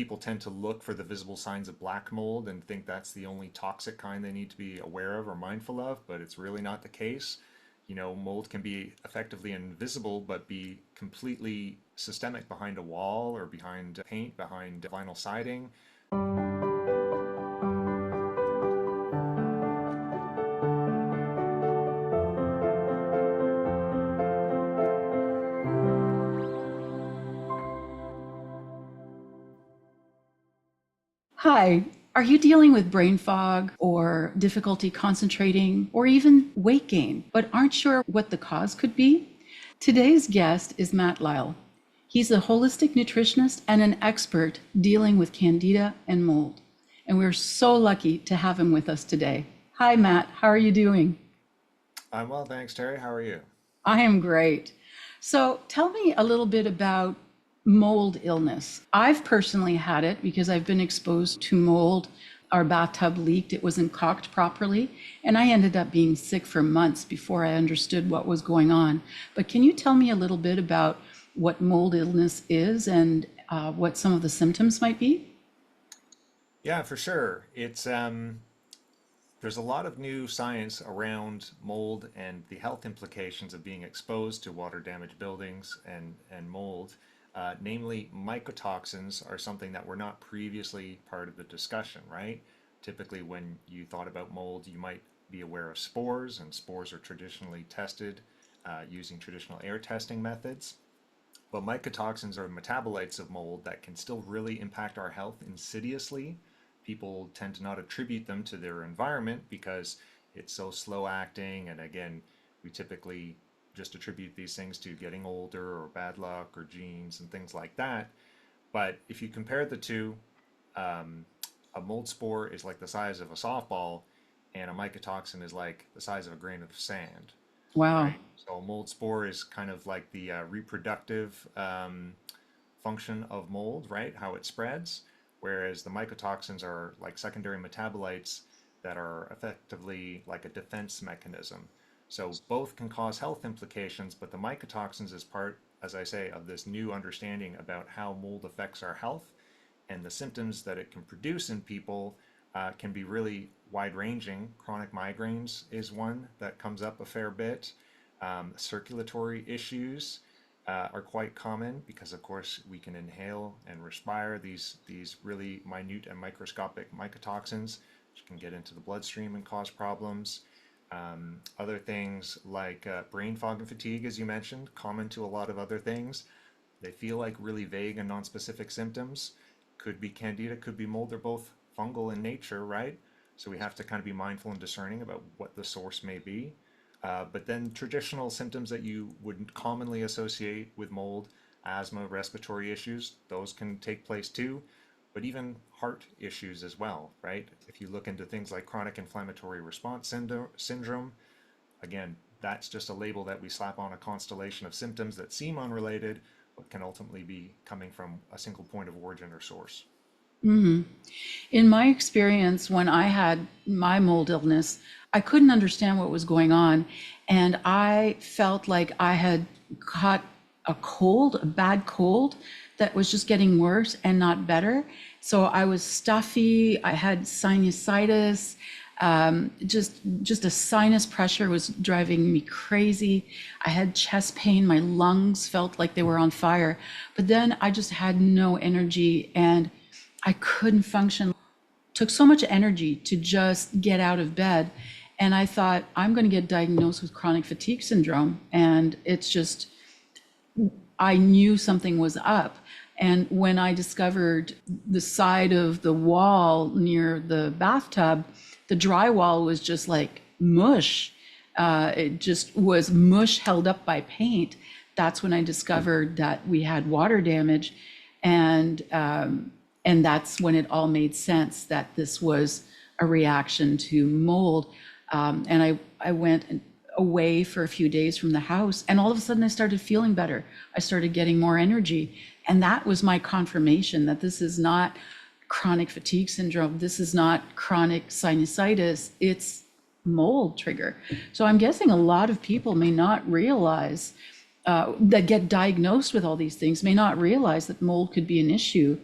people tend to look for the visible signs of black mold and think that's the only toxic kind they need to be aware of or mindful of, but it's really not the case. Mold can be effectively invisible, but be completely systemic behind a wall or behind paint, behind vinyl siding. Hi, are you dealing with brain fog or difficulty concentrating or even weight gain, but aren't sure what the cause could be? Today's guest is Matt Lytle. He's a holistic nutritionist and an expert dealing with candida and mold. And we're so lucky to have him with us today. Hi, Matt. How are you doing? I'm well, thanks, Terry. How are you? I am great. So tell me a little bit about mold illness. I've personally had it because I've been exposed to mold. Our bathtub leaked, it wasn't caulked properly, and I ended up being sick for months before I understood what was going on. But can you tell me a little bit about what mold illness is and what some of the symptoms might be? Yeah, for sure. There's a lot of new science around mold and the health implications of being exposed to water damaged buildings and mold. Namely, mycotoxins are something that were not previously part of the discussion, right? Typically, when you thought about mold, you might be aware of spores, and spores are traditionally tested using traditional air testing methods. But mycotoxins are metabolites of mold that can still really impact our health insidiously. People tend to not attribute them to their environment because it's so slow acting. And again, we typically just attribute these things to getting older or bad luck or genes and things like that. But if you compare the two, um, a mold spore is like the size of a softball, and a mycotoxin is like the size of a grain of sand, Wow. right? So a mold spore is kind of like the reproductive function of mold, right? How it spreads, whereas the mycotoxins are like secondary metabolites that are effectively like a defense mechanism. So both can cause health implications, but the mycotoxins is part, as I say, of this new understanding about how mold affects our health, and the symptoms that it can produce in people can be really wide ranging. Chronic migraines is one that comes up a fair bit. Circulatory issues are quite common because, of course, we can inhale and respire these really minute and microscopic mycotoxins, which can get into the bloodstream and cause problems. Other things like brain fog and fatigue, as you mentioned, common to a lot of other things. They feel like really vague and non-specific symptoms. Could be candida, could be mold. They're both fungal in nature, right? So we have to kind of be mindful and discerning about what the source may be. But then traditional symptoms that you wouldn't commonly associate with mold, asthma, respiratory issues, those can take place too. But even heart issues as well, right? If you look into things like chronic inflammatory response syndrome, again, that's just a label that we slap on a constellation of symptoms that seem unrelated, but can ultimately be coming from a single point of origin or source. In my experience, when I had my mold illness, I couldn't understand what was going on. And I felt like I had caught a cold, a bad cold that was just getting worse and not better. So I was stuffy, I had sinusitis, just a sinus pressure was driving me crazy. I had chest pain, my lungs felt like they were on fire. But then I just had no energy and I couldn't function. Took so much energy to just get out of bed. And I thought, I'm going to get diagnosed with chronic fatigue syndrome. And it's just, I knew something was up. And when I discovered the side of the wall near the bathtub, the drywall was just like mush. It just was mush held up by paint. That's when I discovered that we had water damage. And that's when it all made sense that this was a reaction to mold. And I went away for a few days from the house, and all of a sudden I started feeling better. I started getting more energy. And that was my confirmation that this is not chronic fatigue syndrome. This is not chronic sinusitis. It's mold trigger. So I'm guessing a lot of people may not realize that get diagnosed with all these things may not realize that mold could be an issue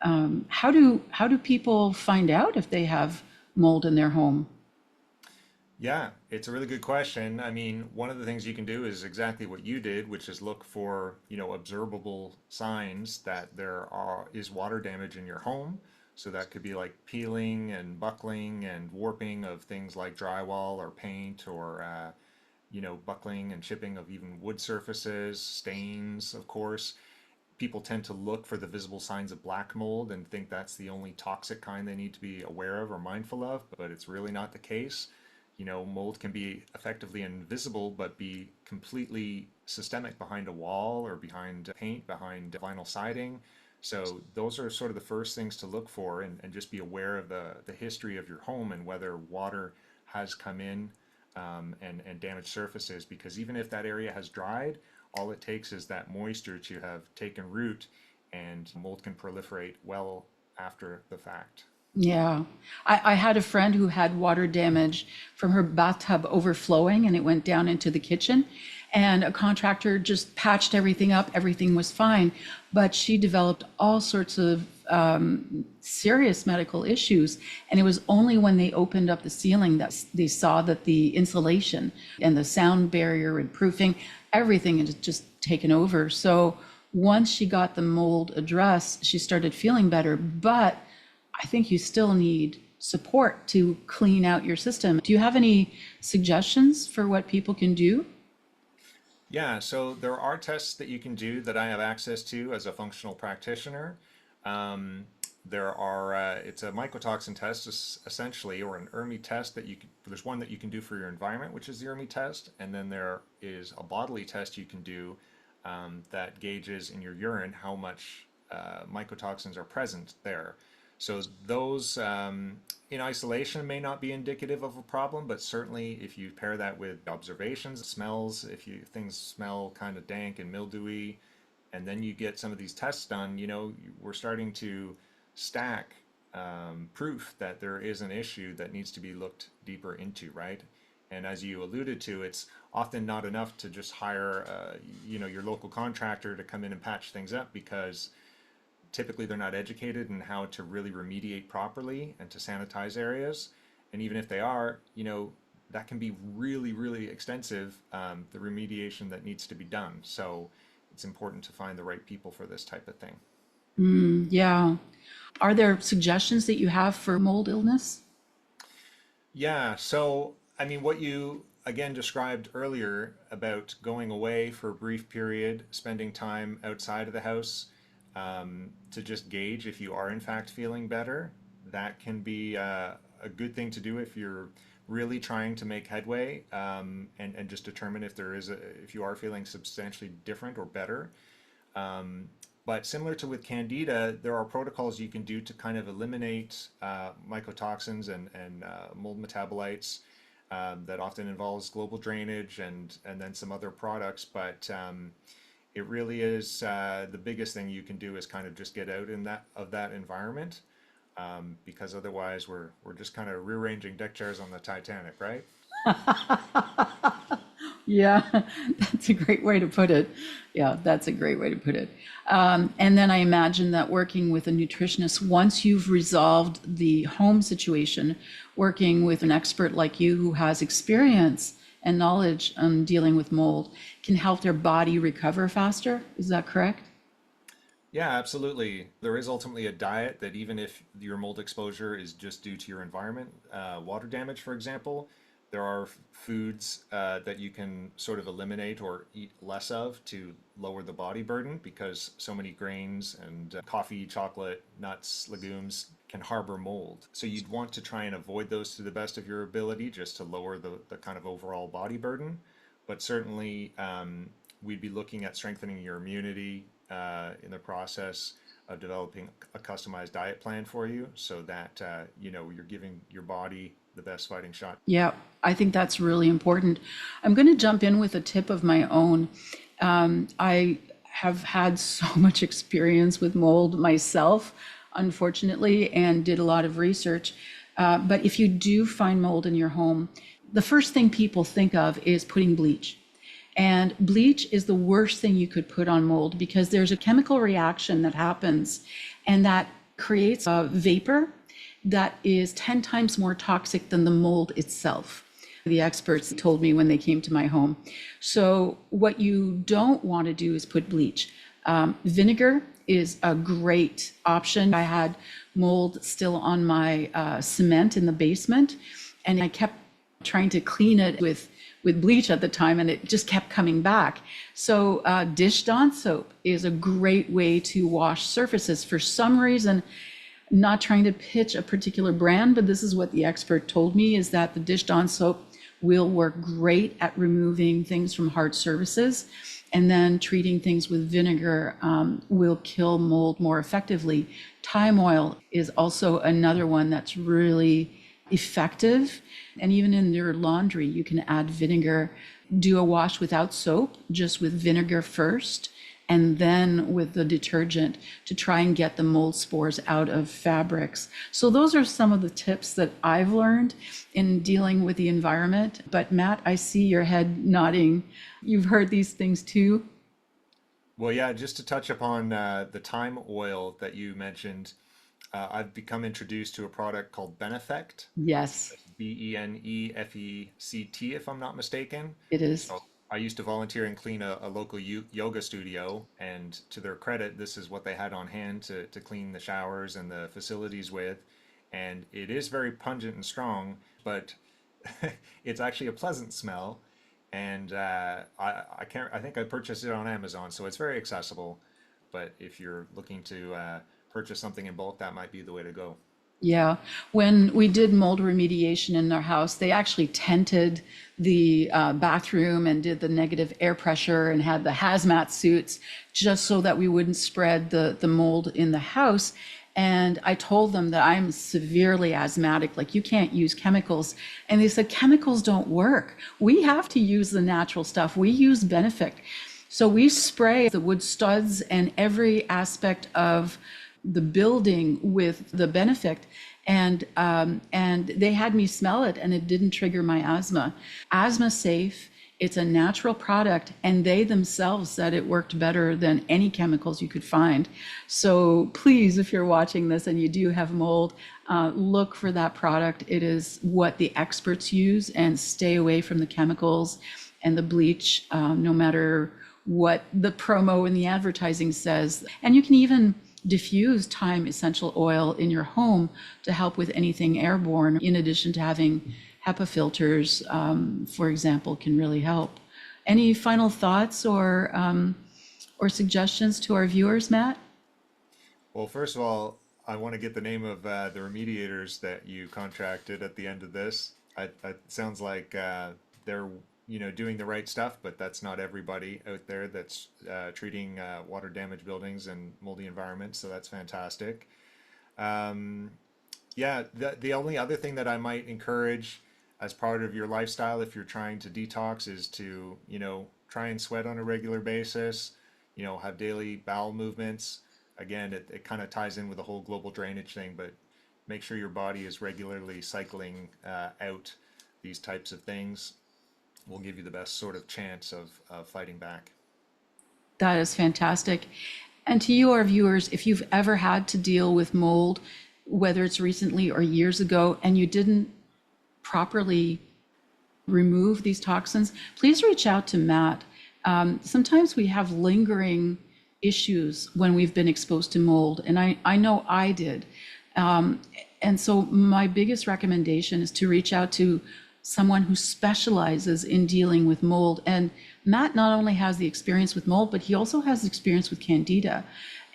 How do people find out if they have mold in their home? Yeah, it's a really good question. I mean, one of the things you can do is exactly what you did, which is look for, observable signs that is water damage in your home. So that could be like peeling and buckling and warping of things like drywall or paint or buckling and chipping of even wood surfaces, stains, of course. People tend to look for the visible signs of black mold and think that's the only toxic kind they need to be aware of or mindful of, but it's really not the case. Mold can be effectively invisible, but be completely systemic behind a wall or behind paint, behind vinyl siding. So those are sort of the first things to look for, and just be aware of the history of your home and whether water has come in, and damaged surfaces, because even if that area has dried, all it takes is that moisture to have taken root, and mold can proliferate well after the fact. Yeah. I had a friend who had water damage from her bathtub overflowing and it went down into the kitchen. And a contractor just patched everything up. Everything was fine. But she developed all sorts of serious medical issues. And it was only when they opened up the ceiling that they saw that the insulation and the sound barrier and proofing, everything had just taken over. So once she got the mold addressed, she started feeling better. But I think you still need support to clean out your system. Do you have any suggestions for what people can do? Yeah, so there are tests that you can do that I have access to as a functional practitioner. Um, it's a mycotoxin test essentially, or an ERMI test there's one that you can do for your environment, which is the ERMI test, and then there is a bodily test you can do, that gauges in your urine how much mycotoxins are present there. So those, in isolation, may not be indicative of a problem, but certainly if you pair that with observations, smells, if things smell kind of dank and mildewy, and then you get some of these tests done, we're starting to stack, proof that there is an issue that needs to be looked deeper into, right? And as you alluded to, it's often not enough to just hire, your local contractor to come in and patch things up, because typically they're not educated in how to really remediate properly and to sanitize areas. And even if they are, that can be really, really extensive, the remediation that needs to be done. So it's important to find the right people for this type of thing. Yeah. Are there suggestions that you have for mold illness? Yeah, so I mean, what you again described earlier about going away for a brief period, spending time outside of the house, to just gauge if you are in fact feeling better, that can be a good thing to do if you're really trying to make headway, and just determine if you are feeling substantially different or better. But similar to with Candida, there are protocols you can do to kind of eliminate mycotoxins and mold metabolites. That often involves global drainage and then some other products. But it really is, the biggest thing you can do is kind of just get out of that environment, because otherwise we're just kind of rearranging deck chairs on the Titanic, right? Yeah, that's a great way to put it. Yeah, that's a great way to put it. And then I imagine that working with a nutritionist, once you've resolved the home situation, working with an expert like you who has experience and knowledge on dealing with mold can help their body recover faster. Is that correct? Yeah, absolutely. There is ultimately a diet that, even if your mold exposure is just due to your environment, water damage, for example, there are foods that you can sort of eliminate or eat less of to lower the body burden, because so many grains and coffee, chocolate, nuts, legumes can harbor mold. So you'd want to try and avoid those to the best of your ability, just to lower the kind of overall body burden. But certainly, we'd be looking at strengthening your immunity, in the process of developing a customized diet plan for you, so that you're giving your body the best fighting shot. Yeah, I think that's really important. I'm going to jump in with a tip of my own. I have had so much experience with mold myself, unfortunately, and did a lot of research. But if you do find mold in your home, the first thing people think of is putting bleach. And bleach is the worst thing you could put on mold because there's a chemical reaction that happens, and that creates a vapor that is 10 times more toxic than the mold itself. The experts told me when they came to my home. So, what you don't want to do is put bleach. Vinegar is a great option. I had mold still on my cement in the basement, and I kept trying to clean it with bleach at the time, and it just kept coming back. So dish Dawn soap is a great way to wash surfaces. For some reason, not trying to pitch a particular brand, but this is what the expert told me, is that the dish Dawn soap will work great at removing things from hard surfaces, and then treating things with vinegar will kill mold more effectively. Thyme oil is also another one that's really effective. And even in your laundry, you can add vinegar. Do a wash without soap, just with vinegar first, and then with the detergent to try and get the mold spores out of fabrics. So those are some of the tips that I've learned in dealing with the environment. But Matt, I see your head nodding. You've heard these things too? Well, yeah, just to touch upon the thyme oil that you mentioned, I've become introduced to a product called Benefect. Yes, Benefect, if I'm not mistaken. it is. So I used to volunteer and clean a local yoga studio, and to their credit, this is what they had on hand to clean the showers and the facilities with. And it is very pungent and strong, but it's actually a pleasant smell. And I can't, I think I purchased it on Amazon, so it's very accessible. But if you're looking to purchase something in bulk, that might be the way to go. Yeah, when we did mold remediation in our house, they actually tented the bathroom and did the negative air pressure and had the hazmat suits just so that we wouldn't spread the mold in the house. And I told them that I'm severely asthmatic, like you can't use chemicals. And they said, chemicals don't work. We have to use the natural stuff. We use Benefect. So we spray the wood studs and every aspect of the building with the Benefect, and they had me smell it, and it didn't trigger my asthma. Asthma safe. It's a natural product, and they themselves said it worked better than any chemicals you could find. So please, if you're watching this and you do have mold, look for that product. It is what the experts use, and stay away from the chemicals and the bleach, no matter what the promo and the advertising says. And you can even diffuse thyme essential oil in your home to help with anything airborne, in addition to having HEPA filters, for example, can really help. Any final thoughts or suggestions to our viewers, Matt? Well, first of all, I want to get the name of the remediators that you contracted at the end of this. It sounds like they're doing the right stuff, but that's not everybody out there that's treating water damaged buildings and moldy environments. So that's fantastic. Um, yeah, the only other thing that I might encourage as part of your lifestyle, if you're trying to detox, is to try and sweat on a regular basis. Have daily bowel movements. Again, it kind of ties in with the whole global drainage thing, but make sure your body is regularly cycling out these types of things will give you the best sort of chance of fighting back. That is fantastic. And to you, our viewers, if you've ever had to deal with mold, whether it's recently or years ago, and you didn't properly remove these toxins, please reach out to Matt. Sometimes we have lingering issues when we've been exposed to mold, and I know I did. And so my biggest recommendation is to reach out to someone who specializes in dealing with mold. And Matt not only has the experience with mold, but he also has experience with candida.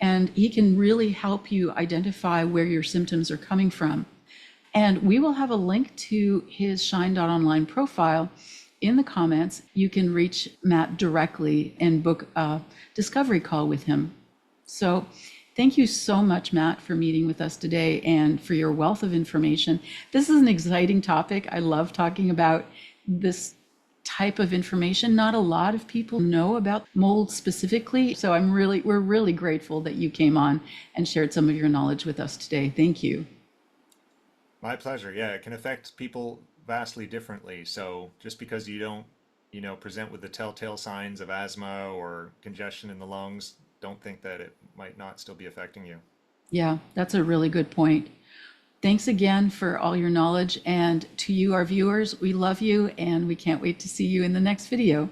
And he can really help you identify where your symptoms are coming from. And we will have a link to his Shine.Online profile in the comments. You can reach Matt directly and book a discovery call with him. So thank you so much, Matt, for meeting with us today and for your wealth of information. This is an exciting topic. I love talking about this type of information. Not a lot of people know about mold specifically. So we're really grateful that you came on and shared some of your knowledge with us today. Thank you. My pleasure. Yeah, it can affect people vastly differently. So just because you don't, present with the telltale signs of asthma or congestion in the lungs, don't think that it might not still be affecting you. Yeah, that's a really good point. Thanks again for all your knowledge. And to you, our viewers, we love you and we can't wait to see you in the next video.